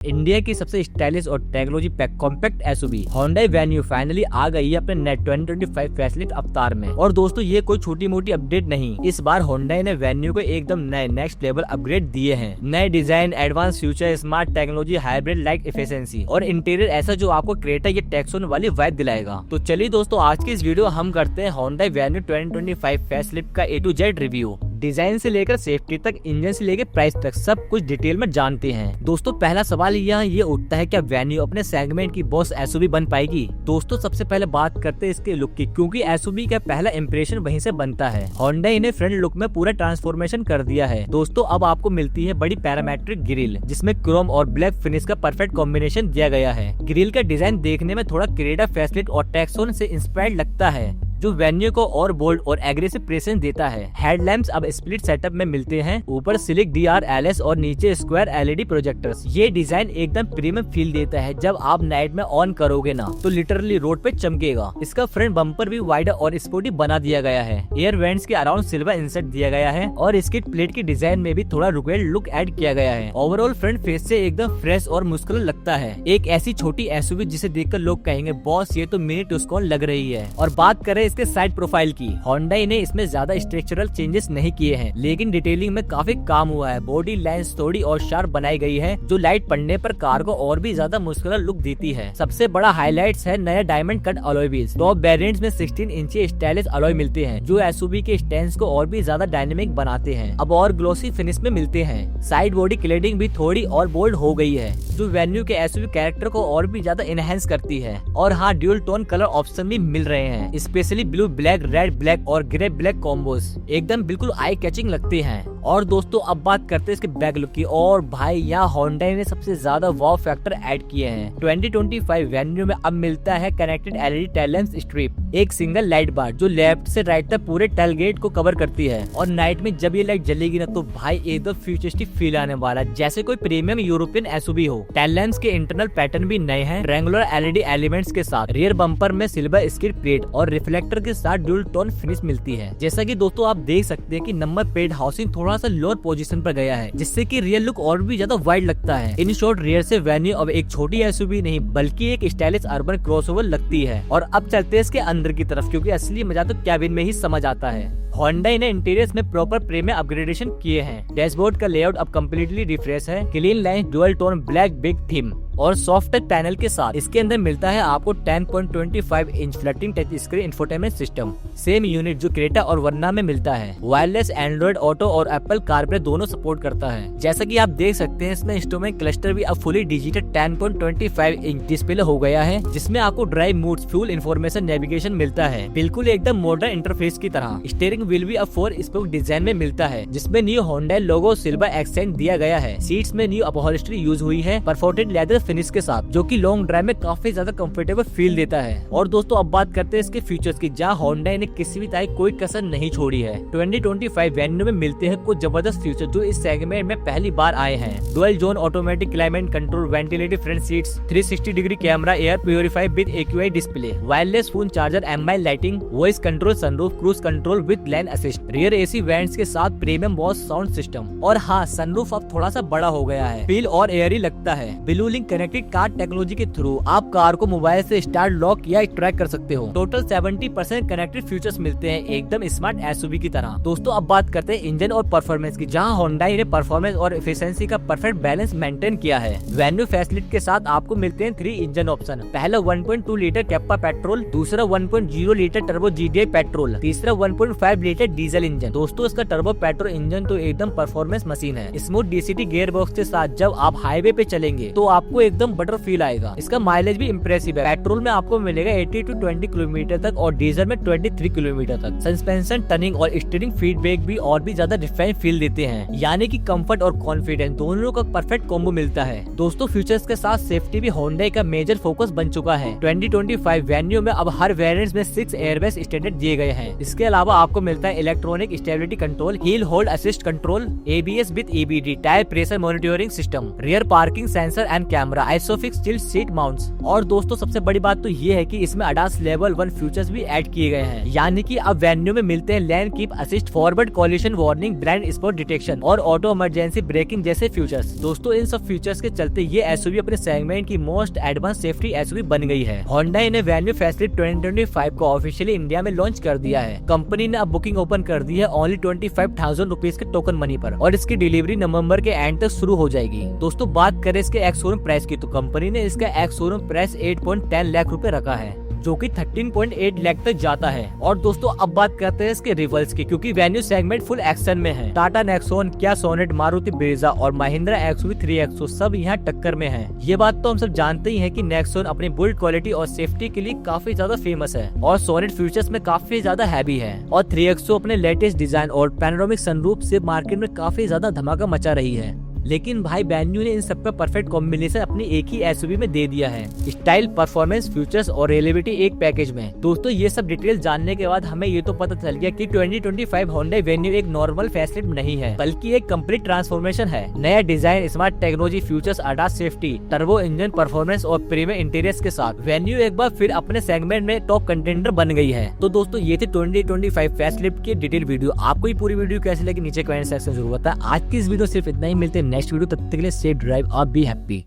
India की सबसे stylish और technology pack compact SUV Hyundai Venue finally आ गई है अपने नए 2025 फैसलिफ्ट अवतार में। और दोस्तों ये कोई छोटी मोटी अपडेट नहीं, इस बार Hyundai ने Venue को एकदम नए नेक्स्ट लेवल अपग्रेड दिए हैं। नए design, advance feature, smart technology, hybrid light efficiency और इंटीरियर ऐसा जो आपको क्रेटा या टेक्सोन वाली वाइब दिलाएगा। तो चलिए दोस्तों आज की इस वीडियो हम करते हैं Hyundai Venue 2025 फैसलिफ्ट का A to Z review. Design से लेकर सेफ्टी तक, इंजन से लेकर प्राइस तक सब कुछ डिटेल में जानते हैं। दोस्तों पहला सवाल यहाँ ये उठता है, क्या वेन्यू अपने सेगमेंट की बॉस एसयूवी बन पाएगी? दोस्तों सबसे पहले बात करते हैं इसके लुक की, क्योंकि एसयूवी का पहला इंप्रेशन वहीं से बनता है। Hyundai ने फ्रंट लुक में पूरा ट्रांसफॉर्मेशन कर दिया है। दोस्तों अब आपको मिलती है बड़ी पैरामेट्रिक ग्रिल, जिसमें क्रोम और ब्लैक फिनिश का परफेक्ट कॉम्बिनेशन दिया गया है। ग्रिल का डिजाइन देखने में थोड़ा क्रेटा फैसलिफ्ट और टेक्सोन से इंस्पायर्ड लगता है, जो वेन्यू को और बोल्ड और एग्रेसिव प्रेजेंस देता है। हेडलैम्प्स अब स्प्लिट सेटअप में मिलते हैं, ऊपर सिलिक DRLS और नीचे स्क्वायर LED प्रोजेक्टर्स। ये डिजाइन एकदम प्रीमियम फील देता है। जब आप नाइट में ऑन करोगे ना तो लिटरली रोड पे चमकेगा। इसका फ्रंट बम्पर भी वाइडर और स्पोर्टी बना दिया गया है। एयर वेंट्स के अराउंड सिल्वर इंसर्ट दिया गया है और इसकी प्लेट की डिजाइन में भी थोड़ा रुकेड लुक ऐड किया गया है। ओवरऑल फ्रंट फेस से एकदम फ्रेश और मुस्कुलर लगता है। एक ऐसी छोटी एसयूवी जिसे देखकर लोग कहेंगे बॉस ये तो मिनी टुस्कॉन लग रही है। और बात करें इसके साइड प्रोफाइल की, Hyundai ने इसमें ज्यादा स्ट्रक्चरल चेंजेस नहीं किए हैं, लेकिन डिटेलिंग में काफी काम हुआ है। बॉडी लाइंस थोड़ी और शार्प बनाई गई है, जो लाइट पड़ने पर कार को और भी ज्यादा मुस्कुलर लुक देती है। सबसे बड़ा हाईलाइट्स है नया diamond cut alloy wheels. Top variants में 16 इंची स्टाइलिश अलॉय मिलते हैं, जो एसयूवी के स्टैंड को और भी ज्यादा डायनेमिक बनाते हैं। अब और ग्लोसी फिनिश में मिलते हैं। साइड बॉडी क्लेडिंग भी थोड़ी और बोल्ड हो गई है, जो वेन्यू के एसयूवी कैरेक्टर को और भी ज्यादा इनहेंस करती है। और हाँ, ड्यूल टोन कलर ऑप्शन भी मिल रहे हैं, specially blue black, red black और ग्रे ब्लैक कॉम्बोस एकदम बिल्कुल आई कैचिंग लगते हैं। और दोस्तों अब बात करते हैं इसके बैक लुक की, और भाई यहाँ Hyundai ने सबसे ज्यादा वाव फैक्टर ऐड किए हैं। 2025 वेन्यू में अब मिलता है connected LED tail lamp strip, एक सिंगल लाइट बार जो लेफ्ट से राइट तक पूरे टेल गेट को कवर करती है। और नाइट में जब ये लाइट जलेगी ना तो भाई एकदम फ्यूचरिस्टिक फील आने वाला है, जैसे कोई प्रीमियम यूरोपियन एसयूवी हो। टेल लैंप्स के इंटरनल पैटर्न भी नए हैं, रेगुलर LED एलिमेंट्स के साथ। रियर बम्पर में सिल्वर स्किड प्लेट और रिफ्लेक्टर के साथ ड्यूल टोन फिनिश मिलती है। जैसा कि दोस्तों आप देख सकते हैं कि नंबर प्लेट हाउसिंग थोड़ा सा लोअर पोजीशन पर गया है, जिससे कि रियर लुक और भी ज्यादा वाइड लगता है। इन शॉर्ट रियर से वेन्यू अब एक छोटी एसयूवी नहीं बल्कि एक स्टाइलिश अर्बन क्रॉसओवर लगती है। और अब चलते हैं इसके अंदर की तरफ, क्योंकि असली मजा तो कैबिन में ही समझ आता है। Hyundai ने इंटीरियर्स में प्रॉपर प्रीमियम अपग्रेडेशन किए हैं। डैशबोर्ड का लेआउट अब कम्प्लीटली रिफ्रेश है, clean line, dual tone black big theme और सॉफ्ट टच पैनल के साथ। इसके अंदर मिलता है आपको 10.25 inch floating touch screen infotainment system, same unit जो क्रेटा और वर्ना में मिलता है। वायरलेस एंड्रॉइड ऑटो और एप्पल कारप्ले दोनों सपोर्ट करता है। जैसा कि आप देख सकते हैं इसमें इंस्ट्रूमेंट क्लस्टर भी अब फुली डिजिटल 10.25 इंच डिस्प्ले हो गया है, जिसमें आपको drive modes, fuel information, navigation मिलता है, बिल्कुल एकदम मॉडर्न इंटरफेस की तरह। स्टीयरिंग व्हील भी अब 4 स्पोक डिजाइन में मिलता है, जिसमें न्यू Hyundai लोगो सिल्वर एक्सेंट दिया गया है। सीट्स में न्यू अपहोल्स्ट्री यूज हुई है, परफोर्टेड लेदर फिनिश के साथ, जो कि लॉन्ग ड्राइव में काफी ज्यादा कंफर्टेबल फील देता है। और दोस्तों अब बात करते हैं इसके फीचर्स की, जहाँ Hyundai ने किसी भी तरह कोई कसर नहीं छोड़ी है। 2025 वेन्यू में मिलते हैं कुछ जबरदस्त फीचर जो इस सेगमेंट में पहली बार आए हैं। Dual zone automatic climate control, ventilated front seats, 360 degree camera, air purify with AQI display, wireless phone charger, MI lighting, voice control, sunroof, cruise control with lane assist, rear AC vents के साथ premium boss sound system. और हाँ, sunroof अब थोड़ा सा बड़ा हो गया है, फील और एयरी लगता है। Blue link connected car technology के थ्रू आप कार को मोबाइल से स्टार्ट, लॉक या ट्रैक कर सकते हो। टोटल 70% कनेक्टेड फीचर्स मिलते हैं, एकदम स्मार्ट एसयूवी की तरह। दोस्तों अब बात करते हैं इंजन और परफॉर्मेंस की, जहां Hyundai ने परफॉर्मेंस और एफिशिएंसी का परफेक्ट बैलेंस मेंटेन किया है। वेन्यू फैसिलिटी के साथ आपको मिलते हैं 3 इंजन ऑप्शन। पहला 1.2 लीटर कैप्पा पेट्रोल, दूसरा 1.0 लीटर टर्बो GDI पेट्रोल, तीसरा 1.5 लीटर डीजल इंजन। दोस्तों इसका टर्बो पेट्रोल इंजन तो एकदम परफॉर्मेंस मशीन है। स्मूथ DCT गियर बॉक्स के साथ जब आप हाईवे पे चलेंगे तो आपको एकदम बटर फील आएगा। इसका माइलेज भी इम्प्रेसिव है। पेट्रोल में आपको मिलेगा 80 to 20 किलोमीटर तक और डीजल में 23 किलोमीटर तक। सस्पेंशन, टर्निंग और स्टीयरिंग फीडबैक भी और भी ज्यादा रिफाइन फील देते हैं, यानी कि कंफर्ट और कॉन्फिडेंस दोनों का परफेक्ट कॉम्बो मिलता है। दोस्तों फीचर्स के साथ सेफ्टी भी Hyundai का मेजर फोकस बन चुका है। 2025 वेन्यू में अब हर वेरिएंट में 6 एयरबैग स्टैंडर्ड दिए गए हैं। इसके अलावा आपको मिलता है electronic stability control, hill hold assist control, ABS with EBD, tyre pressure monitoring system, rear parking sensor and camera. Camera, isofix child seat mounts और दोस्तों सबसे बड़ी बात तो ये है कि इसमें ADAS लेवल 1 फीचर्स भी ऐड किए गए हैं, यानी कि अब वेन्यू में मिलते हैं lane keep assist, forward coalition warning, blind spot detection और ऑटो इमरजेंसी ब्रेकिंग जैसे फीचर्स। दोस्तों इन सब फीचर्स के चलते ये एसयूवी अपने सेगमेंट की मोस्ट एडवांस सेफ्टी एसयूवी बन गई है। होंडा ने वेन्यू फेस्टिव 2025 को ऑफिशियली इंडिया में लॉन्च कर दिया है। कंपनी ने अब बुकिंग ओपन कर दी है ओनली 25,000 रुपीज के टोकन मनी पर और इसकी डिलीवरी नवंबर के एंड तक शुरू हो जाएगी। दोस्तों बात करें इसके एक्स शोरूम प्राइस की तो कंपनी ने इसका एक्स शोरूम प्राइस 8.10 लाख रुपए रखा है, जो कि 13.8 लाख तक जाता है। और दोस्तों अब बात करते हैं इसके रिवल्स की, क्योंकि वेन्यू सेगमेंट फुल एक्शन में है। टाटा नेक्सॉन, किया सोनेट, मारुति ब्रेजा और महिंद्रा एक्सयूवी 3XO सब यहाँ टक्कर में हैं। ये बात तो हम सब जानते ही हैं कि नेक्सॉन अपनी बिल्ड क्वालिटी और सेफ्टी के लिए काफी ज्यादा फेमस है और सोनेट फीचर्स में काफी ज्यादा हैवी है और 3XO अपने लेटेस्ट डिजाइन और पैनोरामिक सनरूफ से मार्केट में काफी ज्यादा धमाका मचा रही है। लेकिन भाई वेन्यू ने इन सबका परफेक्ट कॉम्बिनेशन अपनी एक ही एसयूवी में दे दिया है, स्टाइल, परफॉर्मेंस, फीचर्स और रिलेबिलिटी एक पैकेज में। दोस्तों ये सब डिटेल जानने के बाद हमें ये तो पता चल गया कि 2025 होंडा वेन्यू एक नॉर्मल फेसलिफ्ट नहीं है, बल्कि एक कंप्लीट ट्रांसफॉर्मेशन है। नया design, smart technology, features, ADAS safety, turbo engine performance और प्रीमियम इंटीरियर्स के साथ वेन्यू एक बार फिर अपने सेगमेंट में टॉप कंटेंडर बन गई है। तो दोस्तों ये थी 2025 फेसलिफ्ट की डिटेल वीडियो। आपको ये पूरी वीडियो कैसी लगी नीचे कमेंट सेक्शन जरूर बताएं। आज की इस वीडियो सिर्फ इतना ही, मिलते हैं नेक्स्ट वीडियो, तब तक के लिए सेफ ड्राइव और बी हैप्पी।